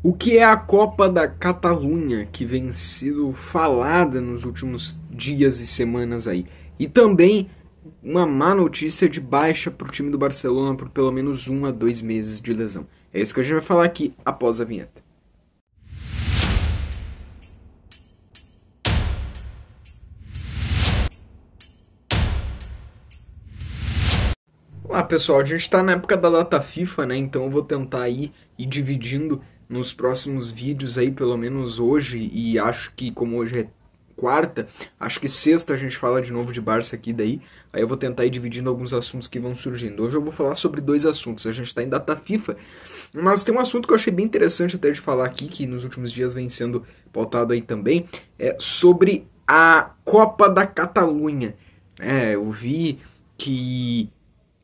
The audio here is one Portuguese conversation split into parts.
O que é a Copa da Catalunha, que vem sido falada nos últimos dias e semanas aí. E também uma má notícia de baixa para o time do Barcelona por pelo menos 1 a 2 meses de lesão. É isso que a gente vai falar aqui após a vinheta. Olá pessoal, a gente está na época da data FIFA, né? Então eu vou tentar aí ir dividindo nos próximos vídeos aí, pelo menos hoje, e acho que como hoje é quarta, acho que sexta a gente fala de novo de Barça aqui daí, aí eu vou tentar ir dividindo alguns assuntos que vão surgindo. Hoje eu vou falar sobre 2 assuntos, a gente está em data FIFA, mas tem um assunto que eu achei bem interessante até de falar aqui, que nos últimos dias vem sendo pautado aí também, é sobre a Copa da Catalunha. Eu vi que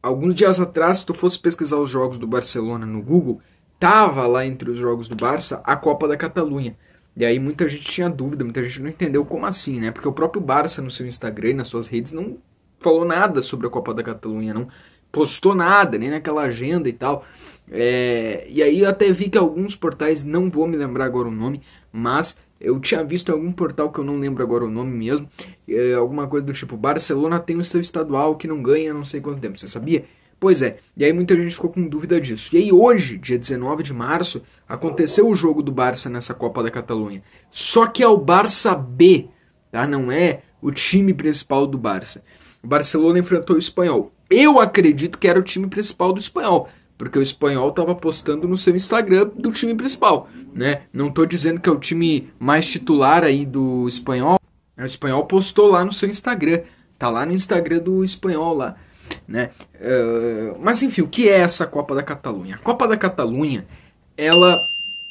alguns dias atrás, se tu fosse pesquisar os jogos do Barcelona no Google, tava lá entre os jogos do Barça a Copa da Catalunha. E aí muita gente tinha dúvida, muita gente não entendeu como assim, né? Porque o próprio Barça no seu Instagram e nas suas redes não falou nada sobre a Copa da Catalunha, não postou nada, nem naquela agenda e tal. E aí eu até vi que alguns portais, não vou me lembrar agora o nome, mas eu tinha visto em algum portal que eu não lembro agora o nome mesmo, alguma coisa do tipo, Barcelona tem o seu estadual que não ganha não sei quanto tempo, você sabia? Pois é, e aí muita gente ficou com dúvida disso. E aí hoje, dia 19 de março, aconteceu o jogo do Barça nessa Copa da Catalunha. Só que é o Barça B, tá? Não é o time principal do Barça. O Barcelona enfrentou o Espanhol. Eu acredito que era o time principal do Espanhol, porque o Espanhol estava postando no seu Instagram do time principal, né? Não estou dizendo que é o time mais titular aí do Espanhol. O Espanhol postou lá no seu Instagram. Tá lá no Instagram do Espanhol lá, né? Mas enfim, o que é essa Copa da Catalunha? A Copa da Catalunha, ela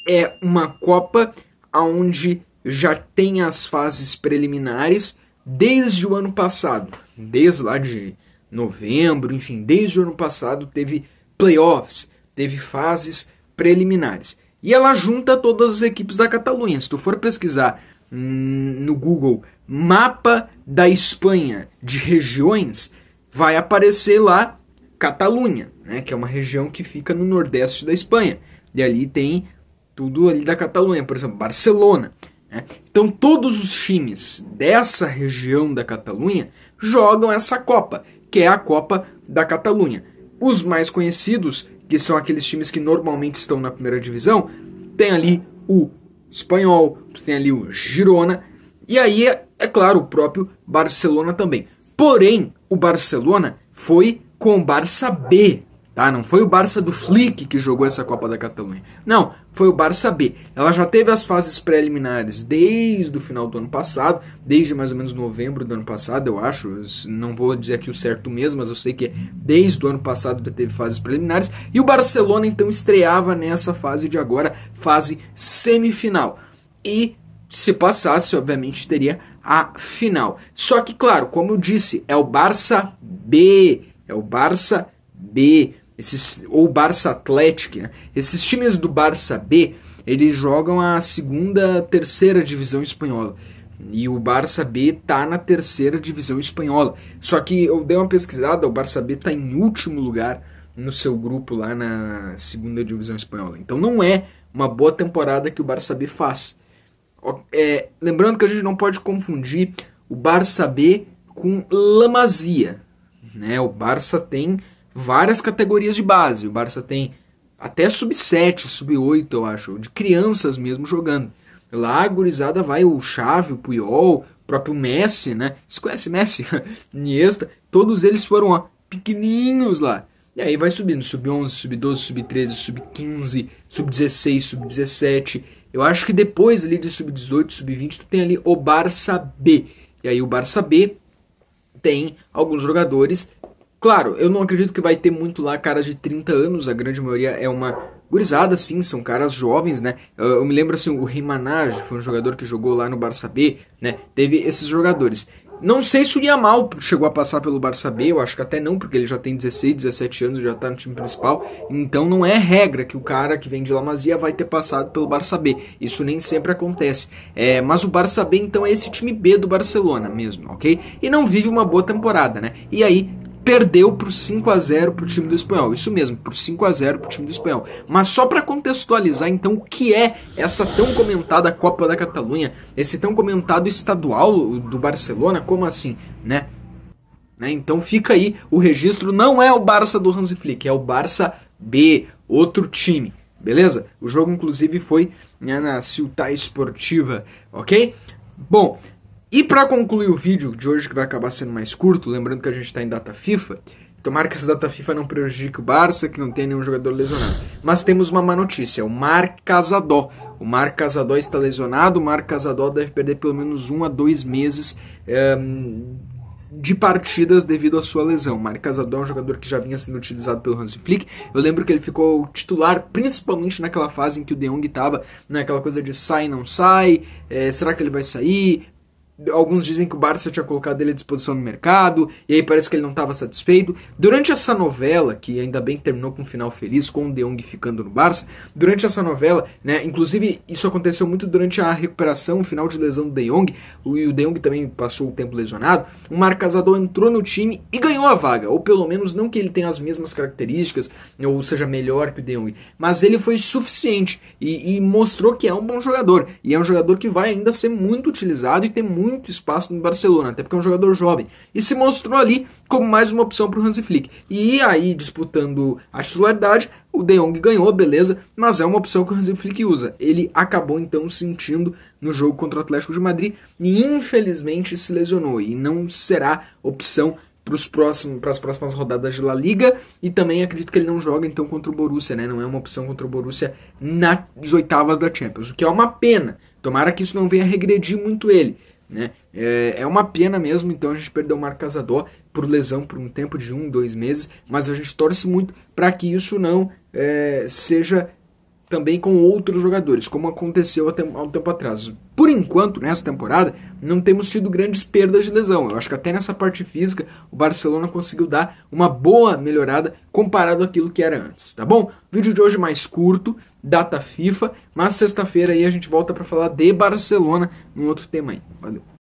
é uma Copa onde já tem as fases preliminares desde o ano passado. Desde lá de novembro, enfim, desde o ano passado teve playoffs, teve fases preliminares. E ela junta todas as equipes da Catalunha. Se tu for pesquisar no Google mapa da Espanha de regiões, vai aparecer lá Catalunha, né, que é uma região que fica no nordeste da Espanha. E ali tem tudo ali da Catalunha, por exemplo, Barcelona, né? Então todos os times dessa região da Catalunha jogam essa Copa, que é a Copa da Catalunha. Os mais conhecidos, que são aqueles times que normalmente estão na primeira divisão, tem ali o Espanhol, tem ali o Girona, e aí, é claro, o próprio Barcelona também. Porém, o Barcelona foi com o Barça B, tá? Não foi o Barça do Flick que jogou essa Copa da Catalunha. Não, foi o Barça B. Ela já teve as fases preliminares desde o final do ano passado, desde mais ou menos novembro do ano passado, eu acho. Não vou dizer aqui o certo mesmo, mas eu sei que desde o ano passado já teve fases preliminares. E o Barcelona, então, estreava nessa fase de agora, fase semifinal. E se passasse, obviamente, teria a final. Só que, claro, como eu disse, é o Barça B, ou Barça Atlético, né? Esses times do Barça B, eles jogam a segunda, terceira divisão espanhola. E o Barça B tá na terceira divisão espanhola. Só que eu dei uma pesquisada, o Barça B tá em último lugar no seu grupo lá na segunda divisão espanhola. Então não é uma boa temporada que o Barça B faz. Lembrando que a gente não pode confundir o Barça B com La Masia, né? O Barça tem várias categorias de base. O Barça tem até sub-7, sub-8, eu acho, de crianças mesmo jogando. Lá a gurizada vai o Xavi, o Puyol, o próprio Messi, né? Você conhece Messi? Iniesta, todos eles foram pequenininhos lá. E aí vai subindo, sub-11, sub-12, sub-13, sub-15, sub-16, sub-17. Eu acho que depois ali de sub-18, sub-20, tu tem ali o Barça B. E aí o Barça B tem alguns jogadores. Claro, eu não acredito que vai ter muito lá caras de 30 anos, a grande maioria é uma gurizada, sim, são caras jovens, né? Eu me lembro assim, o Rimanage foi um jogador que jogou lá no Barça B, né? Teve esses jogadores. Não sei se o Yamal chegou a passar pelo Barça B, eu acho que até não, porque ele já tem 16, 17 anos, já tá no time principal, então não é regra que o cara que vem de La Masia vai ter passado pelo Barça B, isso nem sempre acontece. Mas o Barça B, então, é esse time B do Barcelona mesmo, ok? E não vive uma boa temporada, né? E aí perdeu por 5-0 pro time do Espanhol. Isso mesmo, por 5-0 pro time do Espanhol. Mas só para contextualizar então o que é essa tão comentada Copa da Catalunha, esse tão comentado estadual do Barcelona, como assim, né? Então fica aí o registro, não é o Barça do Hansi Flick, é o Barça B, outro time, beleza? O jogo inclusive foi, né, na Ciutat Esportiva, ok? Bom, e para concluir o vídeo de hoje, que vai acabar sendo mais curto, lembrando que a gente está em data FIFA, tomara que essa data FIFA não prejudique o Barça, que não tenha nenhum jogador lesionado. Mas temos uma má notícia, o Marc Casadó. O Marc Casadó está lesionado, o Marc Casadó deve perder pelo menos 1 a 2 meses de partidas devido à sua lesão. O Marc Casadó é um jogador que já vinha sendo utilizado pelo Hansi Flick. Eu lembro que ele ficou titular, principalmente naquela fase em que o De Jong estava naquela coisa de sai, não sai, será que ele vai sair? Alguns dizem que o Barça tinha colocado ele à disposição no mercado, e aí parece que ele não estava satisfeito. Durante essa novela, que ainda bem terminou com um final feliz, com o De Jong ficando no Barça, durante essa novela, né, inclusive isso aconteceu muito durante a recuperação, o final de lesão do De Jong, e o De Jong também passou o tempo lesionado, o Marc Casadó entrou no time e ganhou a vaga, ou pelo menos não que ele tenha as mesmas características, ou seja melhor que o De Jong, mas ele foi suficiente e mostrou que é um bom jogador, e é um jogador que vai ainda ser muito utilizado e ter muito espaço no Barcelona, até porque é um jogador jovem, e se mostrou ali como mais uma opção para o Hansi Flick. E aí, disputando a titularidade, o De Jong ganhou, beleza, mas é uma opção que o Hansi Flick usa. Ele acabou então sentindo no jogo contra o Atlético de Madrid e infelizmente se lesionou, e não será opção para as próximas rodadas de La Liga, e também acredito que ele não joga então contra o Borussia, né? Não é uma opção contra o Borussia nas oitavas da Champions, o que é uma pena. Tomara que isso não venha regredir muito ele, né? É uma pena mesmo, então a gente perdeu o Marc Casadó por lesão por um tempo de 1, 2 meses, mas a gente torce muito para que isso não seja também com outros jogadores, como aconteceu há um tempo atrás. Por enquanto, nessa temporada, não temos tido grandes perdas de lesão. Eu acho que até nessa parte física, o Barcelona conseguiu dar uma boa melhorada comparado àquilo que era antes, tá bom? Vídeo de hoje mais curto, data FIFA, mas sexta-feira aí a gente volta para falar de Barcelona num outro tema aí. Valeu!